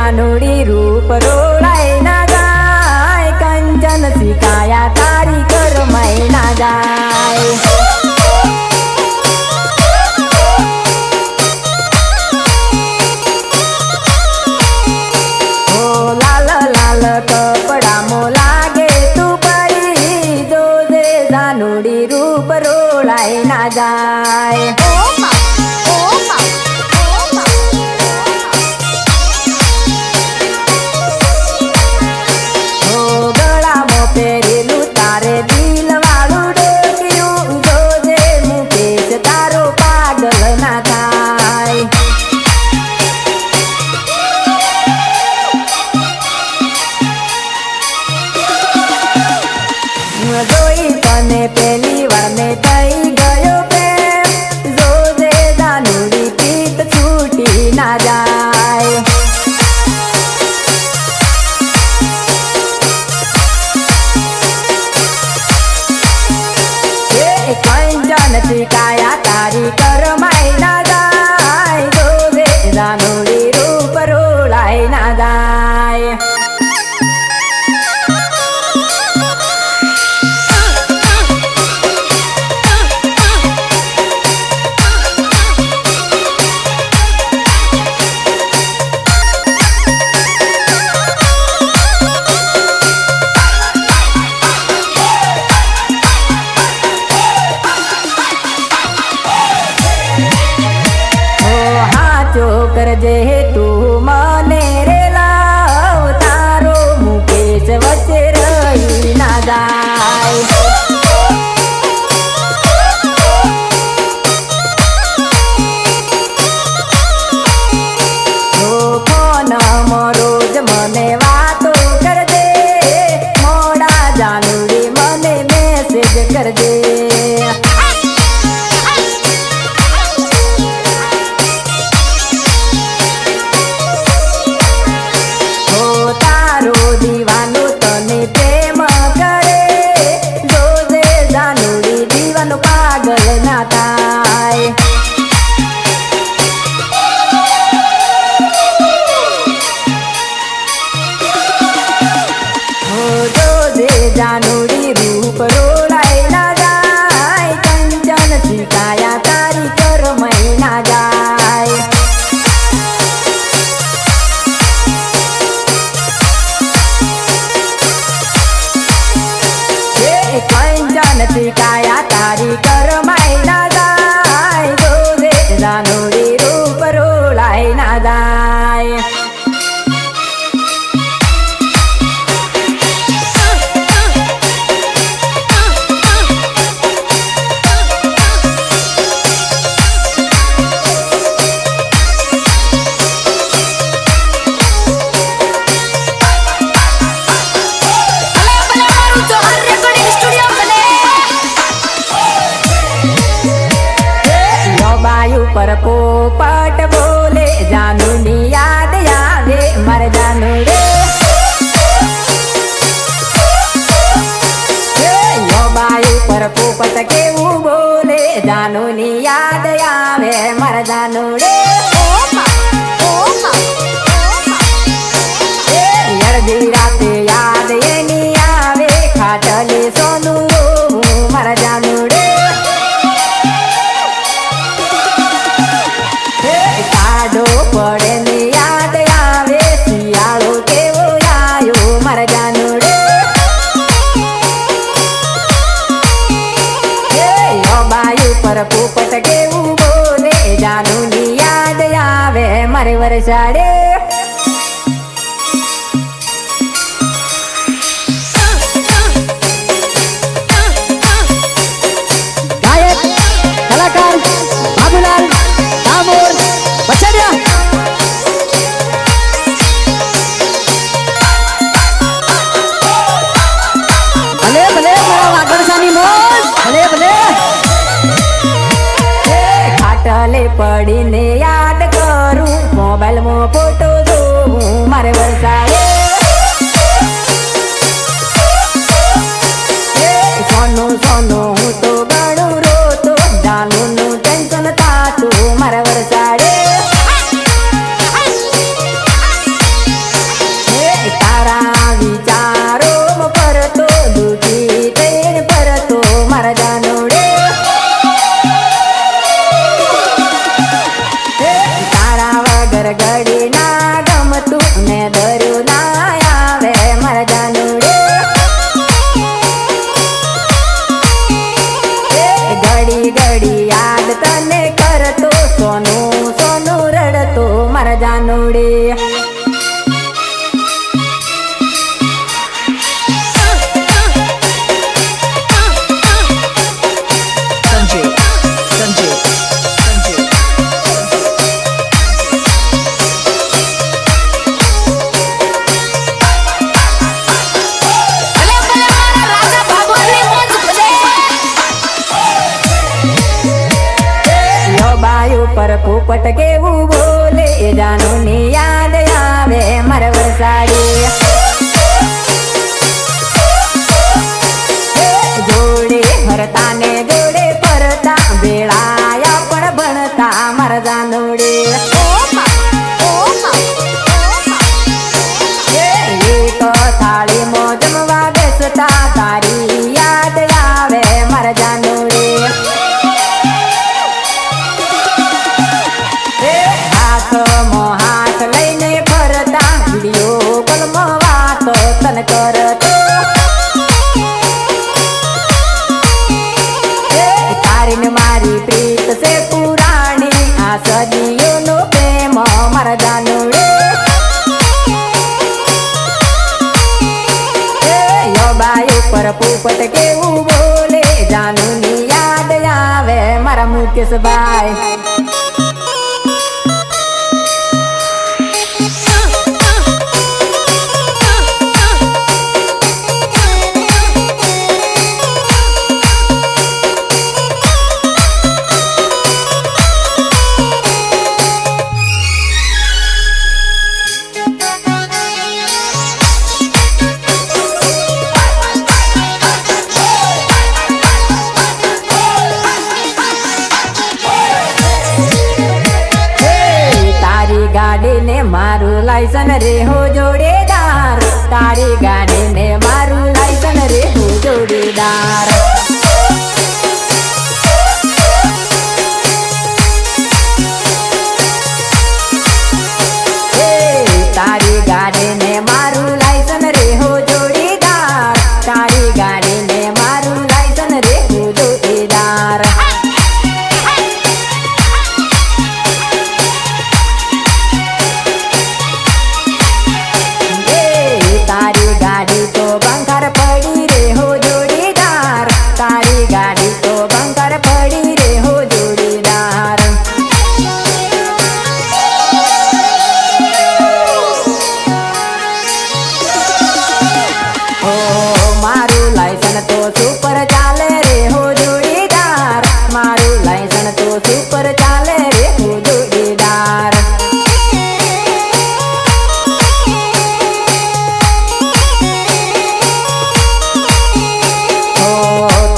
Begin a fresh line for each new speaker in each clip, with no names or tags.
જાનુડી રૂપ રોળાય ના જાય, કંચન શિકાયા તારી કરમાય ના જાય. ઓ લાલ લાલ કપડામાં લાગે તું પરી, જોજે જાનુડી રૂપ રોળાય ના જાય. પહેરેલું તારે દિલ વાળું ડોક્યું, જોજે મુકેશ તારો પાગલ ના થાય. જોઈ તને પહેલી વાર ને થઈ ગયો પ્રેમ, જોજે જાનુડી પ્રીત છૂટી ના જાય. કંચન શિકાયા તારી કરમાય ના જાય, જોજે જાનુડી રૂપ રોળાય ના જાય. કરજે તું મને રે લાવ, તારો મુકેશ વચ્ચે રહી ના જાય. ફોનમાં રોજ મને વાતો કરજે, મોડા જાનુડી મને મેસેજ કરજે. દીવાનું તને પ્રેમ કરે, જોજે જાનુડી દીવાનો પાગલ ના થાય. જોજે જાનુડી રૂપ રોળાય ના જાય, કંચન શિકાયા તારી કરમાય ના જાય. કંચન શિકાયા તારી કરમાય ના જાય, જોજે જાનુડી રૂપ રોળાય ના જાય. પર પોપટ બોલે, જાનુની યાદ આવે મારે જાનુડે. બાયુ પર પોપટ કેવું બોલે, જાનુની યાદ આવે મારે જાનુડે. અડધી રાતે યાદ એની આવે, ખાટલે સોનું રોવું મારા જાનુડે. પડે ને યાદ આવે, શિયાળો કેવો આવ્યો મારા જાનુડે. બાયુ પર પોપટ કેવું બોલે, જાનુની યાદ આવે મારે વરસાડે. ગાયક કલાકાર બાબુલાલ ડામોર પછડિયા. ભલે ભલે મારા વાગડસાની મોજ, ભલે ભલે. ખાટલે પડીને યાદ કરું, મોબાઈલમાં ફોટો જોઉં મારે વરસાડે. સોનું સોનું હું તો ગણું રોતો, જાનુનું ટેન્શન થાતું મારા વરસાડે. પર પોપટ કેવું બોલે જાનું ની યાદ આવે મારે વરસાડી જોડે ફરતા ને જોડે ફરતા વેળાયા પણ ભણતા મારા જાનુડે એક થાળીમાં જમવા બેસતા તારી યાદ આવે મારા જાનુડે હાથ લઈને ફરતા વિડીયો કોલમાં વાતો તન કરતો તારીને મારી પ્રીત છે પુરાણી આ સદીઓનો પ્રેમ મારા જાનુડે યોબાઈ ઉપર પોપટ કેવું બોલે જાનુની યાદ આવે મારા મુકેશભાઈ ગાડી ને મારું લાયસન રે હો જોડેદાર તારી ગાડી ને મારું લાયસન રે હો જોડેદાર તારી ગાડી ને મારું લાયસન રે હો જોડેદાર તારી ગાડી ને મારું લાયસન રે હો જોડેદાર તારી ગાડી તો બંકર પડી રે હો જોડીદાર તારી ગાડી તો બંકર પડી રે હો જોડીદાર ઓ મારું લાયસન તો સુપર ચાલે રે હો જોડીદાર મારું લાયસન તો સુપર ચાલે રે હો જોડીદાર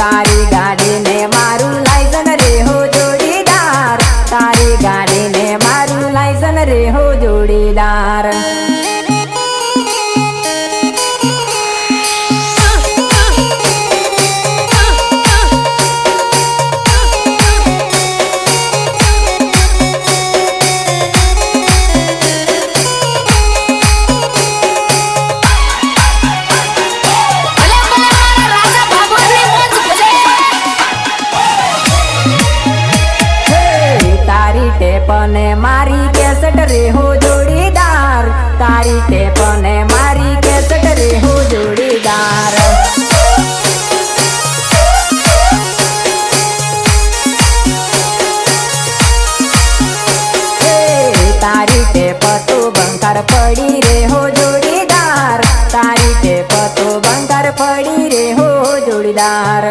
તારી ગાડી ને મારું લાયસન રે હો જોડીદાર તારી ગાડી ને મારું લાયસન રે હો જોડીદાર ટેપને મારી કેસટ રે હો જોડીદાર તારી ટેપને મારી કેસટ રે હો જોડીદાર તારી ટેપ તો બંકર પડી રે હો જોડીદાર તારી ટેપ તો બંકર પડી રે હો જોડીદાર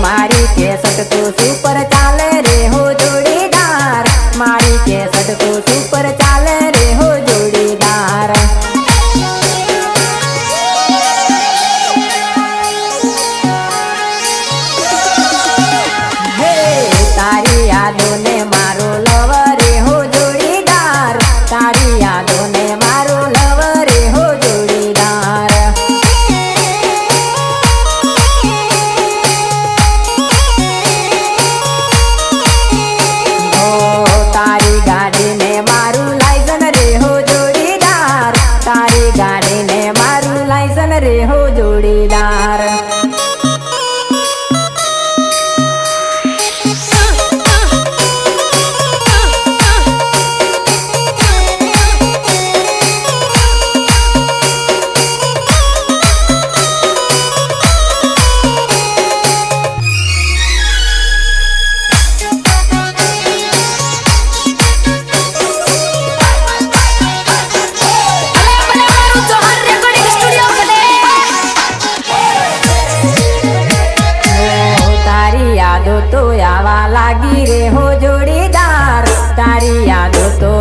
મારી કેસટ તો સુપર ચાલે રે હો જોડીદાર મારી કેસટ તો સુપર ચાલે રે હો જોડીદાર તારી યાદો ને મારો લવ રે હો જોડીદાર તારી યાદો ને મારો લવ રે હો જોડીદાર તો આવા લાગી રે હો જોડીદાર તારી યાદો તો